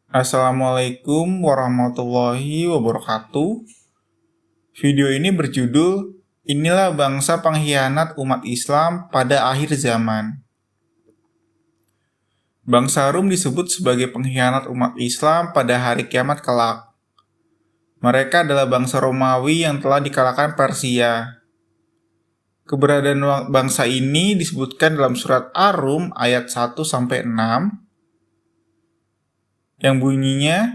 Assalamualaikum warahmatullahi wabarakatuh. Video ini berjudul Inilah Bangsa Pengkhianat Umat Islam pada Akhir Zaman. Bangsa Rum disebut sebagai pengkhianat umat Islam pada hari kiamat kelak. Mereka adalah bangsa Romawi yang telah dikalahkan Persia. Keberadaan bangsa ini disebutkan dalam surat Ar-Rum ayat 1-6 yang bunyinya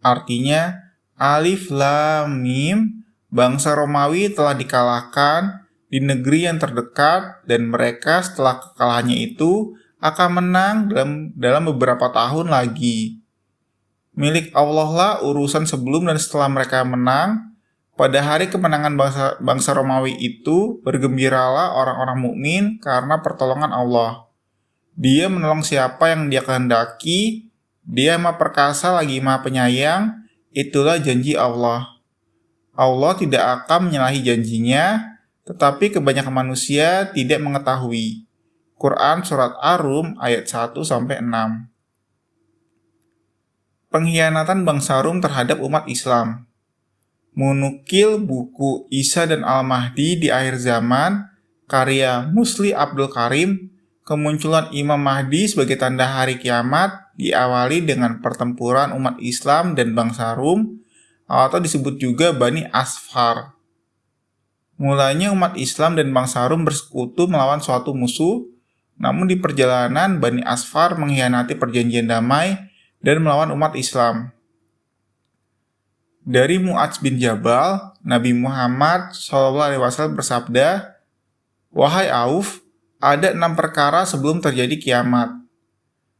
artinya Alif Lam Mim, bangsa Romawi telah dikalahkan di negeri yang terdekat dan mereka setelah kekalahannya itu akan menang dalam beberapa tahun lagi. Milik Allah lah urusan sebelum dan setelah mereka menang. Pada hari kemenangan bangsa Romawi itu bergembiralah orang-orang mukmin karena pertolongan Allah. Dia menolong siapa yang dia kehendaki. Dia Maha Perkasa lagi Maha Penyayang, itulah janji Allah. Allah tidak akan menyalahi janjinya, tetapi kebanyakan manusia tidak mengetahui. Quran Surat Ar-Rum ayat 1-6. Pengkhianatan bangsa Rum terhadap umat Islam. Menukil buku Isa dan Al-Mahdi di Akhir Zaman, karya Musli Abdul Karim, kemunculan Imam Mahdi sebagai tanda hari kiamat diawali dengan pertempuran umat Islam dan bangsa Rum atau disebut juga Bani Asfar. Mulanya umat Islam dan bangsa Rum bersekutu melawan suatu musuh, namun di perjalanan Bani Asfar mengkhianati perjanjian damai dan melawan umat Islam. Dari Mu'adz bin Jabal, Nabi Muhammad SAW bersabda, "Wahai Auf, ada 6 perkara sebelum terjadi kiamat.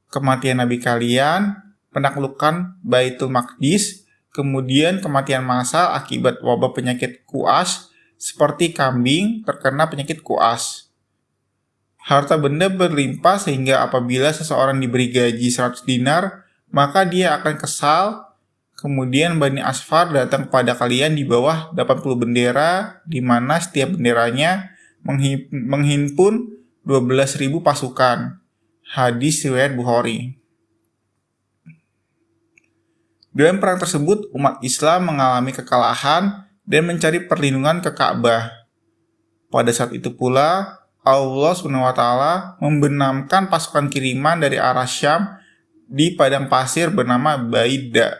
Kematian Nabi kalian, penaklukan Baitul Maqdis, kemudian kematian massal akibat wabah penyakit kuas seperti kambing terkena penyakit kuas. Harta benda berlimpah sehingga apabila seseorang diberi gaji 100 dinar, maka dia akan kesal. Kemudian Bani Asfar datang kepada kalian di bawah 80 bendera, di mana setiap benderanya menghimpun 12.000 pasukan." Hadis riwayat Bukhari. Dalam perang tersebut, umat Islam mengalami kekalahan dan mencari perlindungan ke Ka'bah. Pada saat itu pula, Allah SWT membenamkan pasukan kiriman dari arah Syam di padang pasir bernama Baida.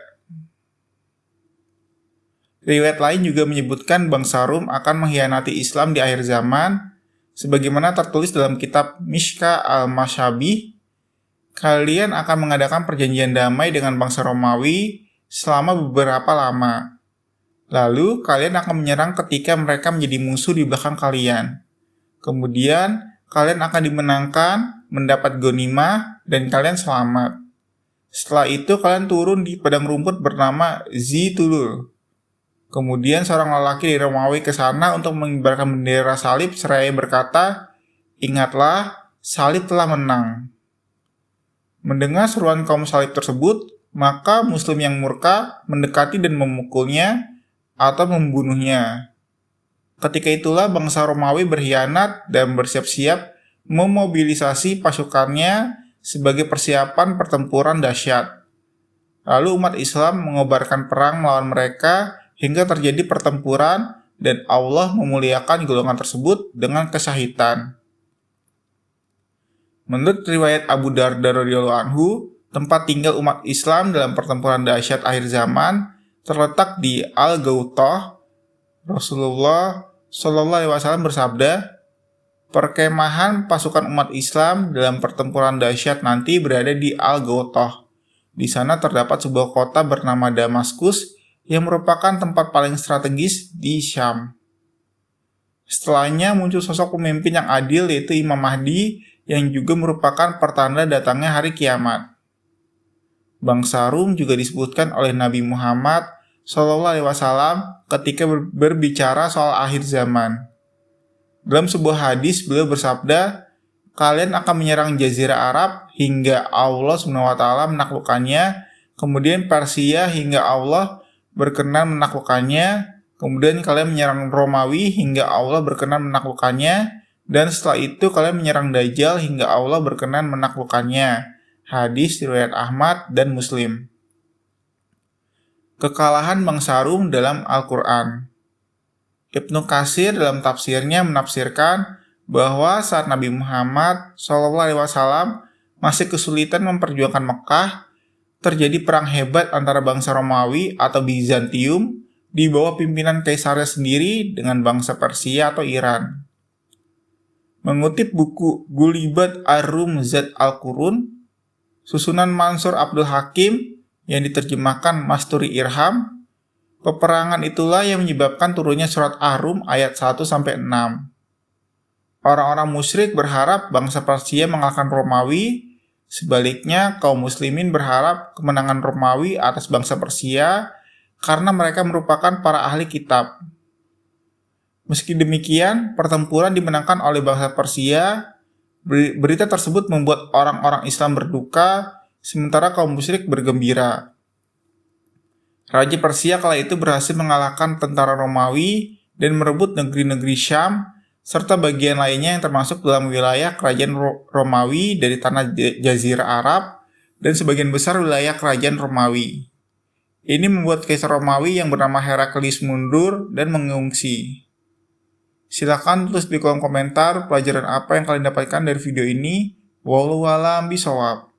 Riwayat lain juga menyebutkan bangsa Rum akan mengkhianati Islam di akhir zaman, sebagaimana tertulis dalam kitab Mishka al-Mashabih. Kalian akan mengadakan perjanjian damai dengan bangsa Romawi selama beberapa lama. Lalu kalian akan menyerang ketika mereka menjadi musuh di belakang kalian. Kemudian kalian akan dimenangkan, mendapat ghanimah, dan kalian selamat. Setelah itu kalian turun di padang rumput bernama Zitulul. Kemudian seorang lelaki dari Romawi ke sana untuk mengibarkan bendera salib seraya berkata, "Ingatlah, salib telah menang." Mendengar seruan kaum salib tersebut, maka muslim yang murka mendekati dan memukulnya atau membunuhnya. Ketika itulah bangsa Romawi berkhianat dan bersiap-siap memobilisasi pasukannya sebagai persiapan pertempuran dahsyat. Lalu umat Islam mengobarkan perang melawan mereka hingga terjadi pertempuran dan Allah memuliakan golongan tersebut dengan kesyahidan. Menurut riwayat Abu Darda radhiyallahu anhu, tempat tinggal umat Islam dalam pertempuran dahsyat akhir zaman terletak di Al-Ghautah. Rasulullah SAW bersabda, "Perkemahan pasukan umat Islam dalam pertempuran dahsyat nanti berada di Al-Ghautah. Di sana terdapat sebuah kota bernama Damaskus yang merupakan tempat paling strategis di Syam." Setelahnya muncul sosok pemimpin yang adil yaitu Imam Mahdi yang juga merupakan pertanda datangnya hari kiamat. Bangsa Rum juga disebutkan oleh Nabi Muhammad SAW ketika berbicara soal akhir zaman. Dalam sebuah hadis beliau bersabda, "Kalian akan menyerang Jazirah Arab hingga Allah SWT menaklukkannya, kemudian Persia hingga Allah berkenan menaklukkannya, kemudian kalian menyerang Romawi hingga Allah berkenan menaklukkannya, dan setelah itu kalian menyerang Dajjal hingga Allah berkenan menaklukkannya." Hadis riwayat Ahmad dan Muslim. Kekalahan bangsa Rum dalam Al-Quran. Ibnu Katsir dalam tafsirnya menafsirkan bahwa saat Nabi Muhammad SAW masih kesulitan memperjuangkan Mekah, terjadi perang hebat antara bangsa Romawi atau Bizantium di bawah pimpinan kaisarnya sendiri dengan bangsa Persia atau Iran. Mengutip buku Gulibat Ar-Rum Zat Al-Qurun, susunan Mansur Abdul Hakim yang diterjemahkan Masturi Irham, peperangan itulah yang menyebabkan turunnya surat Ar-Rum ayat 1-6. Orang-orang musyrik berharap bangsa Persia mengalahkan Romawi, sebaliknya kaum muslimin berharap kemenangan Romawi atas bangsa Persia karena mereka merupakan para ahli kitab. Meski demikian, pertempuran dimenangkan oleh bangsa Persia. Berita tersebut membuat orang-orang Islam berduka, sementara kaum musyrik bergembira. Raja Persia kala itu berhasil mengalahkan tentara Romawi dan merebut negeri-negeri Syam, serta bagian lainnya yang termasuk dalam wilayah kerajaan Romawi dari tanah Jazirah Arab dan sebagian besar wilayah kerajaan Romawi. Ini membuat Kaisar Romawi yang bernama Heraklius mundur dan mengungsi. Silakan tulis di kolom komentar pelajaran apa yang kalian dapatkan dari video ini. Wallahu a'lam bishawab.